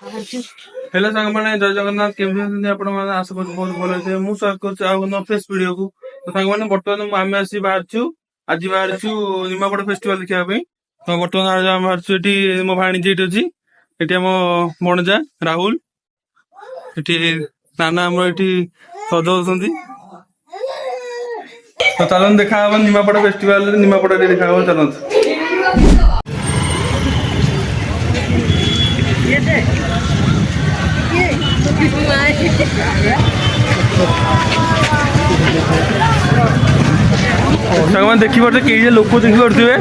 Hello सांग मैंने जय जगन्नाथ केमी आप आशा कर बहुत भल अच्छे मुझे स्वागत कर फ्रेश वीडियो को तो सांग मैंने बर्तमान आम आसी बाहर आज बाहर निमापड़ा फेस्टिवल देखापी तो बर्तमान आम बाहर ये मो भाणीजी ये अच्छी ये आम भणजा राहुल ये नाना आम ये सजाऊँ तो चलन देखा निमापड़ा फेस्टिवल निमापड़ा देखा चलते सामान देखिपे कई लोक देखिपे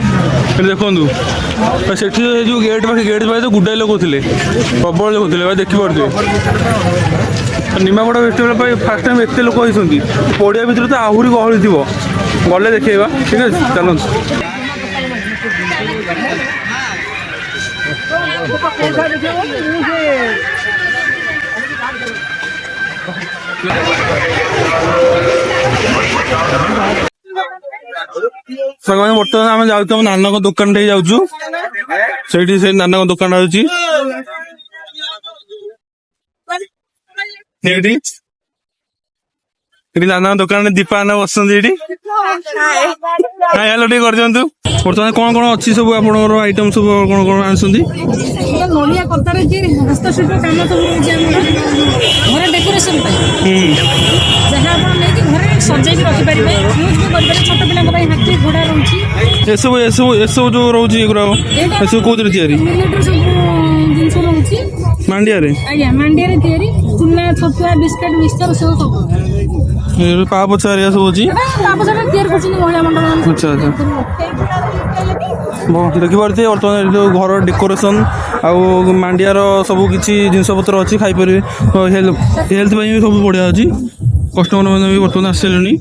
देखु से जो गेट पाखे तो गुडाई लोक थे प्रबल लोक थे देखिपे निमापड़ा फेस्टिवल फास्ट टाइम एत लोक होती पड़िया भितर तो आहरी गहली थी गले देखा ठीक है चलते बर्तमान आम जाऊँ नाना दुकान टे जाऊँ से नाना दुकान अच्छी नाना दुकान दीपा ना बस हेलो टे कर दिंतु बर्तमान कौन कौन अच्छी सब आप आइटम सब कौन कौन आसुँच नड़िया कतार हस्तशिल्प कम सब घर डेकोरेशन जहाँ घर सजाई रखिपारे यूज भी करें छोट पिला हाथी घोड़ा रही सब जो रोचे सब कौन मिलेटर सब जिन रोचे मांडिया आज्ञा मांडिया चूना छतुआ बिस्किट मिक्सचर सब पापच सब अच्छी महिला मंडल अच्छा अच्छा देखिपे बर्तमान जो घर डेकोरेशन आउ मांडियार सब किसी जिनस पतर अच्छी खाईपर हेल्थ भी सब बढ़िया अच्छी कस्टमर मैंने भी बर्तमान आसले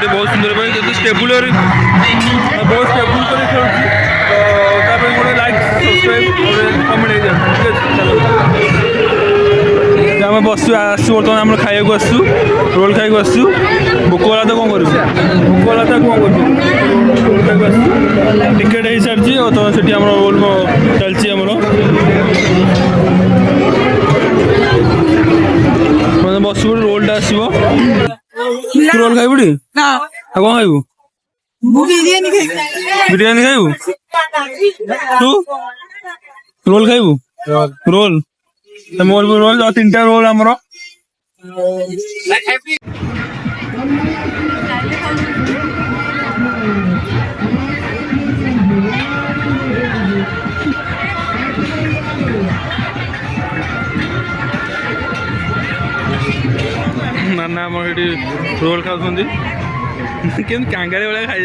बहुत सुंदर स्टेबुल बहुत स्टेबुल कर खेलुची लाइक सब्सक्राइब कमेंट आम बस बर्तमान आम खाइक आसु रोल खाइक आसु भोक वाला तो कौन कर भोक वाला तो कौन कर टिकेट हो सारी तो से रोल चलती बस रोल टा आसो रोल खाइबुटी कौन खाइबू बिरियानी खाइबू तू रोल खाइबू रोल मोर भी रोल 3टा रोल आमर नाना आम ये रोल खाऊँ के कांगारी भाया खाई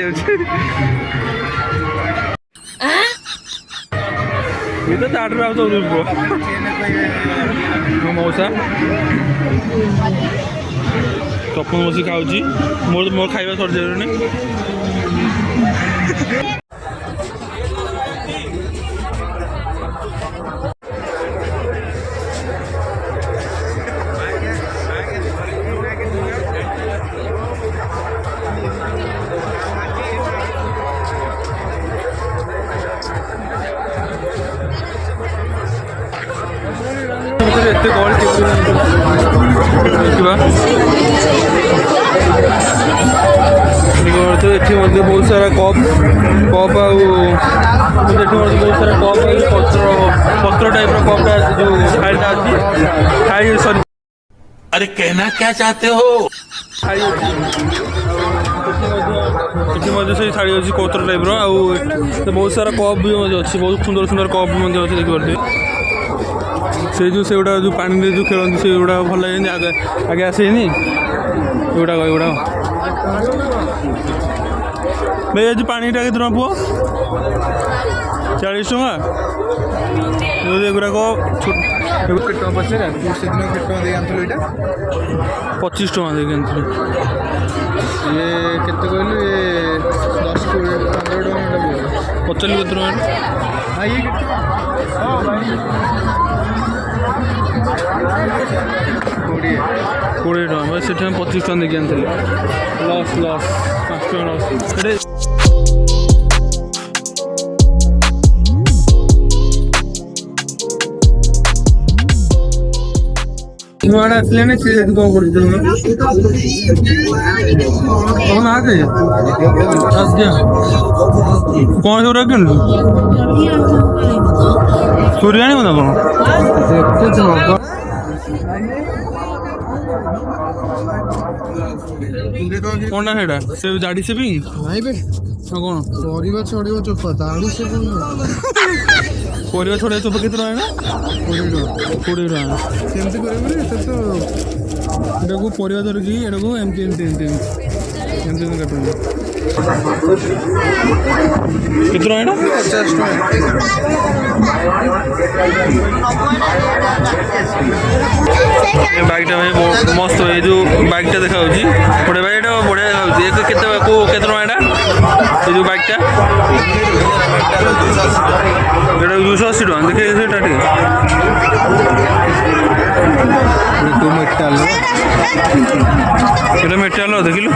तो ताटर आउ मौसा तपन बस खाऊँ मोर मोर खाଇବା सर एत देखा बहुत सारा कप कप बहुत सारा कप पत्र टाइप कपटा जो खाई सॉरी अरे कहना क्या चाहते हो से शाड़ी अच्छी पत्र टाइप बहुत सारा कप भी अच्छी बहुत सुंदर सुंदर कप भी अच्छे देखिए से जो पानी जो खेलती से भल लगे आगे आगे आसेनी एगुड़ा भाई आज पानीटा के पुआ 40 टका पचार 25 टका देखिए ये कहलु ये 10 15 टका ପଚାରିଲି କେତେ ଟଙ୍କା? କୋଡ଼ିଏ ଟଙ୍କା ଭାଇ ସେଠି ଆମେ 25 ଟଙ୍କା ଦେଇକି ଆଣିଥିଲି। ଲସ୍ 5 ଟଙ୍କା ଲସ୍। ସେଠି ନୂଆଟା ଆସିଲେଣି ସେ ଯଦି କ'ଣ କରୁଛି ତମ ନା କେ ଆଜ୍ଞା କ'ଣ ସେଗୁଡ଼ା କିଣୁଛୁ? ଚୋରି ଆଣିବ ନା କ'ଣ? କ'ଣଟା ସେଇଟା ସେ ଜାଡ଼ି ସେ ବି ନାଇଁ ବେ କ'ଣ ପରିବା ଛଡିବ ଚୋପା ତାଡି ସେ ପରିବା ଛଡ଼ା ଚୋପା କେତେ ଟଙ୍କା? 20 ଟଙ୍କା। କେମିତି କରିବ ଏତେ ତ ଏଟାକୁ ପରିବା ଧରିକି ଏଟାକୁ ଏମିତି କାଟୁଛନ୍ତି। କେତେ ଟଙ୍କା ଏଇଟା? 50 ଟଙ୍କା। ଏ ବାଇକ୍ଟା ଭାଇ ମସ୍ତ ଏଇ ଯେଉଁ ବାଇକ୍ଟା ଦେଖାଯାଉଛି ଗୋଟେ ଭାଇ ଏଇଟା ବଢ଼ିଆ ଦେଖାଯାଉଛି। କେତେ ଟଙ୍କା ଏଇଟା ଏ ଯେଉଁ ବାଇକ୍ଟା? ଏଇଟା 280 ଟଙ୍କା। ଦେଖେ ସେଇଟା ଟିକେ এটা মেটেরিয়াল দেখিলু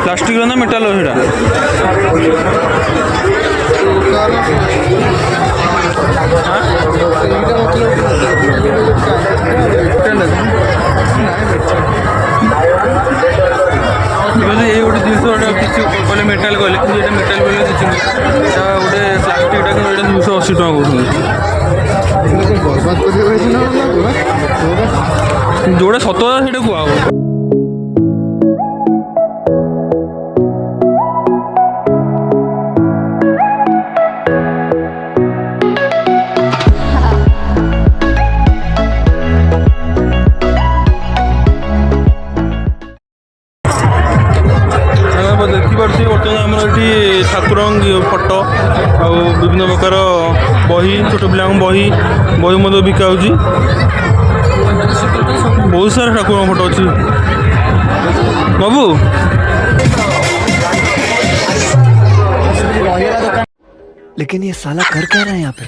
প্লাস্টিক না মেটাল সেটা এই গোটে জিনিস কিছু মানে মেটাল কলে কিন্তু এটা মেটাল কলে কিছু এটা গোটে প্লাস্টিকটা কিন্তু এটা 280 টাকা করুন ଯୋଉଟା ସତ ସେଇଟା କୁହା ହବ। ଦେଖିପାରୁଛି ବର୍ତ୍ତମାନ ଆମର ଏଠି ଠାକୁରଙ୍କ ଫଟୋ ଆଉ ବିଭିନ୍ନ ପ୍ରକାର ବହି ଛୋଟ ପିଲାଙ୍କ ବହି ମଧ୍ୟ ବିକା ହେଉଛି। बहुत सारा ठाकुर फोटो अच्छी बाबू लेकिन ये साला कर क्या रहा है यहाँ पे?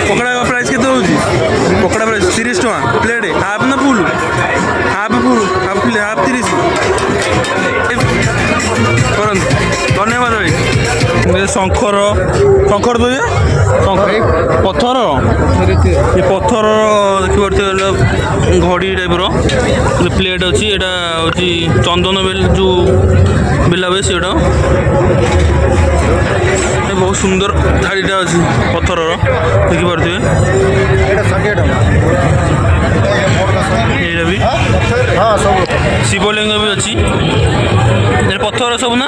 पकड़ा का प्राइस के पकड़ा प्राइस 30 टका प्लेट हाफ ना फुल हाफ 30 धन्यवाद भाई। शंखर तो ये पत्थर ये पत्थर देखिए घड़ी टाइप प्लेट अच्छी एटा हूँ चंदन बेल जो बेला हुए सीटा बहुत सुंदर थालीटा अच्छी पत्थर देखिपे ये भी शिवलिंग भी अच्छी पत्थर सब ना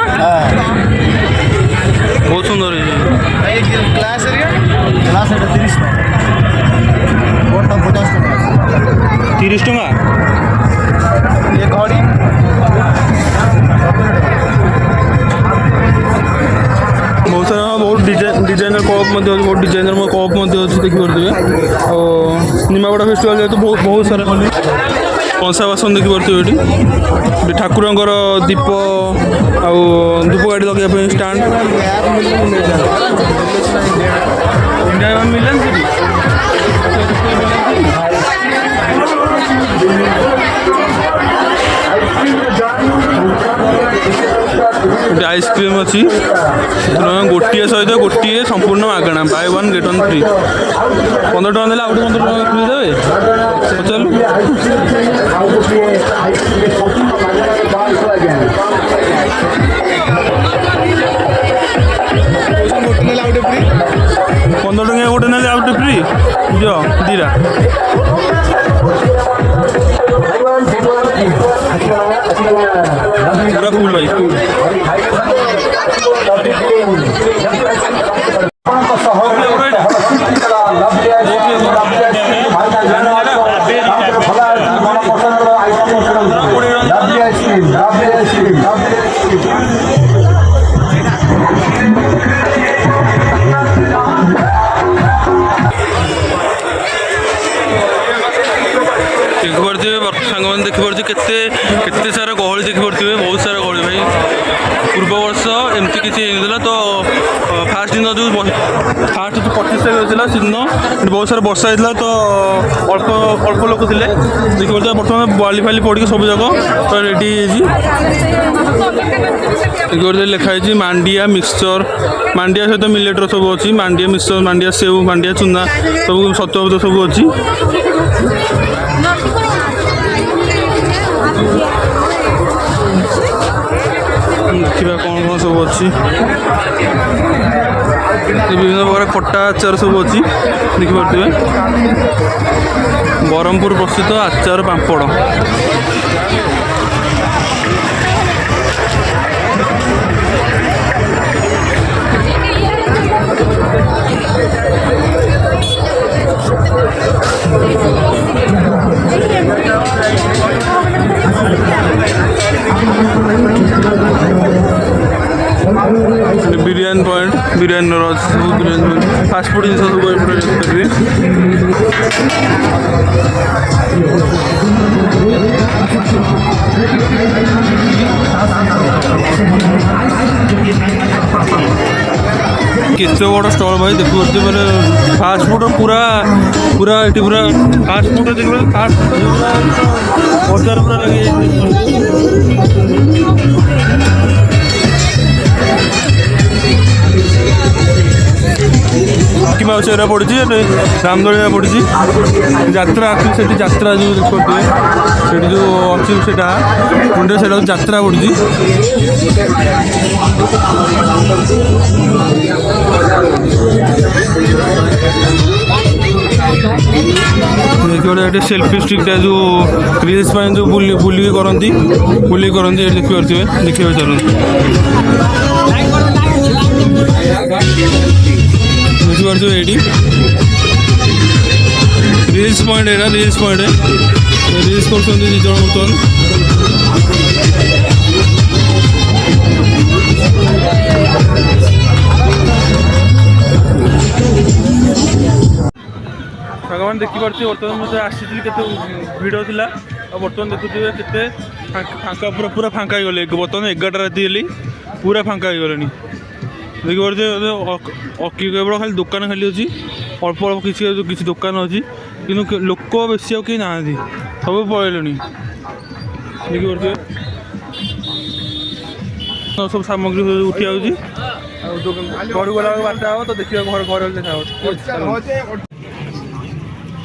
बहुत सुंदर है। 30 टका ये घड़ी बहुत सारा बहुत डिजाइनर कप बहुत डिजाइनर कप देखिपे और निमापड़ा फेस्टिवल जेहतु बहुत सारा कंसा बासन देखिपे ये ठाकुरंकर दीप आउ धूप गाड़ी लगे स्टाण मिलन आइसक्रीम अच्छी गोटे सहित गोटे संपूर्ण मागणा बाय 1 गेट 1 फ्री 15 टका देले आउ 15 टका फ्री देवे चलू पंद्रह टका गोटे ना आउट फ्री जो दीरा पूरा फुल भाई ଦେଖିପାରୁଥିବେ ସାଙ୍ଗମାନେ ଦେଖିପାରୁଥିବେ କେତେ ସାରା ଗହଳି ଦେଖିପାରୁଥିବେ, ବହୁତ ସାରା ଗହଳି ଭାଇ। ପୂର୍ବ ବର୍ଷ ଏମିତି କିଛି ହେଇନଥିଲା ତ ଫାଷ୍ଟ ଦିନ ଯେଉଁ 25 ତାରିଖ ହେଇଥିଲା ସେଦିନ ବହୁତ ସାରା ବର୍ଷା ହେଇଥିଲା ତ ଅଳ୍ପ ଲୋକ ଥିଲେ। ଦେଖିପାରୁଥିବେ ବର୍ତ୍ତମାନ ବାଲି ଫାଲି ପଡ଼ିକି ସବୁ ଯାକ ତ ରେଡ଼ି ହେଇଯାଇଛି। ଦେଖିପାରୁଥିବେ ଲେଖା ହେଇଛି ମାଣ୍ଡିଆ ମିକ୍ସଚର, ମାଣ୍ଡିଆ ସହିତ ମିଲେଟ୍ର ସବୁ ଅଛି, ମାଣ୍ଡିଆ ମିକ୍ସଚର, ମାଣ୍ଡିଆ ସେଉ, ମାଣ୍ଡିଆ ଚୁନା ସବୁ ସତ୍ୱ ସବୁ ଅଛି। ଦେଖିବା କ'ଣ ସବୁ ଅଛି, ବିଭିନ୍ନ ପ୍ରକାର ଖଟା ଆଚାର ସବୁ ଅଛି। ଦେଖିପାରୁଥିବେ ବ୍ରହ୍ମପୁର ପ୍ରସିଦ୍ଧ ଆଚାର ପାମ୍ପଡ଼। ବିରିୟାନୀ ପଏଣ୍ଟ, ବିରିୟାନୀର ସବୁ ବିରିୟାନୀ ଫାଷ୍ଟଫୁଡ଼ ଜିନିଷ ସବୁ ଏପଟେ ଦେଖିପାରିବେ। କେତେ ବଡ଼ ଷ୍ଟଲ୍ ଭାଇ ଦେଖିପାରୁଥିବେ, ମାନେ ଫାଷ୍ଟଫୁଡ଼ ପୁରା ଏଠି ପୁରା ଫାଷ୍ଟଫୁଡ଼ ଦେଖିପାରୁଥିବେ, ଫାଷ୍ଟଫୁଡ଼ ବଜାର ପୁରା ଲାଗିଯାଇଛି। ମାଉସୀ ଏରା ପଡ଼ିଛି, ରାମଦୋଳିଆ ପଡ଼ିଛି, ଯାତ୍ରା ଆସୁଛି ସେଠି, ଯାତ୍ରା ଯେଉଁ ଦେଖିପାରୁଥିବେ ସେଠି ଯେଉଁ ଅଛି ସେଇଟା ମୁଣ୍ଡରେ ସେଇଟା ଯାତ୍ରା ପଡ଼ିଛି। ଦେଖିବାରେ ଏଠି ସେଲ୍ଫି ଷ୍ଟିକ୍ଟା ଯେଉଁ ରିଲ୍ସ ପାଇଁ ଯେଉଁ ବୁଲିକି କରନ୍ତି ଏଠି ଦେଖିପାରୁଥିବେ, ଦେଖିବାକୁ ଚାଲନ୍ତୁ। ବୁଝିପାରୁଥିବେ ଏଇଠି ରିଲ୍ସ ପଏଣ୍ଟ, ଏଇଟା ରିଲ୍ସ ପଏଣ୍ଟ, ରିଲ୍ସ କରୁଛନ୍ତି 2 ଜଣ ବର୍ତ୍ତମାନ। ସାଙ୍ଗମାନେ ଦେଖିପାରୁଥିବେ ବର୍ତ୍ତମାନ ମୋତେ ଆସିଥିଲି କେତେ ଭିଡ଼ ଥିଲା, ଆଉ ବର୍ତ୍ତମାନ ଦେଖୁଥିବେ କେତେ ଫାଙ୍କା, ପୁରା ଫାଙ୍କା ହେଇଗଲେ। ବର୍ତ୍ତମାନ 11ଟା ରାତି ହେଲି, ପୁରା ଫାଙ୍କା ହେଇଗଲେଣି। ଦେଖିପାରୁଥିବେ କେବଳ ଖାଲି ଦୋକାନ ଖାଲି ଅଛି, ଅଳ୍ପ କିଛି ଦୋକାନ ଅଛି, କିନ୍ତୁ ଲୋକ ବେଶୀ ଆଉ କେହି ନାହାନ୍ତି, ସବୁ ପଳେଇଲେଣି। ଦେଖିପାରୁଥିବେ ସବୁ ସାମଗ୍ରୀ ଉଠି ଯାଉଛି, ଆଉ ଘରକୁ ଗଲାବେଳକୁ ବାରଟା ହେବ ତ ଦେଖିବା ଘରେ ଦେଖାହେବ।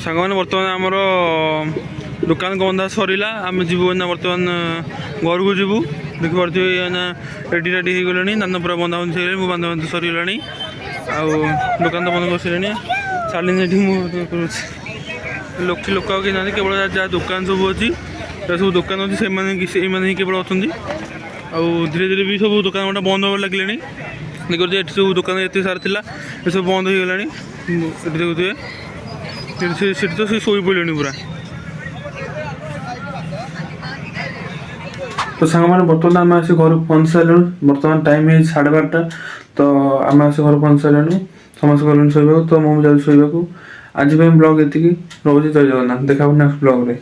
ସାଙ୍ଗମାନେ ବର୍ତ୍ତମାନ ଆମର ଦୋକାନ ବନ୍ଧା ସରିଲା, ଆମେ ଯିବୁ ନା ବର୍ତ୍ତମାନ ଘରକୁ ଯିବୁ। ଦେଖିପାରୁଥିବେ ନା ରେଡ଼ି ହେଇଗଲେଣି, ଦାନ ପୁରା ବନ୍ଧାବନ୍ଧି ହେଇଗଲାଣି, ମୁଁ ବାନ୍ଧାବନ୍ଧି ସରିଗଲାଣି, ଆଉ ଦୋକାନ ତ ବନ୍ଦ କରିସାରିଲେଣି। ଚାଲିନି ଏଠି ମୁଁ କରୁଛି, ଲୋକ ଆଉ କେହି ନାହାନ୍ତି, କେବଳ ଯାହା ଦୋକାନ ସବୁ ଅଛି, ଯାହା ସବୁ ଦୋକାନ ଅଛି ସେଇମାନେ ହିଁ କେବଳ ଅଛନ୍ତି। ଆଉ ଧୀରେ ଧୀରେ ବି ସବୁ ଦୋକାନ ଗୋଟେ ବନ୍ଦ ହେବାକୁ ଲାଗିଲାଣି। ଦେଖୁଥିବେ ଏଠି ସବୁ ଦୋକାନ ଏତେ ସାରା ଥିଲା, ଏସବୁ ବନ୍ଦ ହେଇଗଲାଣି। ଏଠି ଦେଖୁଥିବେ ସେଠି ତ ସେ ଶୋଇପଡ଼ିଲେଣି ପୁରା। ତ ସାଙ୍ଗମାନେ ବର୍ତ୍ତମାନ ଆମେ ଆସି ଘରକୁ ପହଞ୍ଚି ସାରିଲୁଣି। ବର୍ତ୍ତମାନ ଟାଇମ୍ ହେଇଛି 12:30, ତ ଆମେ ଆସି ଘରକୁ ପହଞ୍ଚି ସାରିଲୁଣି। ସମସ୍ତେ ଗଲେଣି ଶୋଇବାକୁ, ତ ମୁଁ ବି ଯାଉଛି ଶୋଇବାକୁ। ଆଜି ପାଇଁ ବ୍ଲଗ୍ ଏତିକି, ରହୁଛି। ଜୟ ଜଗନ୍ନାଥ, ଦେଖା ହବ ନେକ୍ସଟ ବ୍ଲଗ୍ରେ।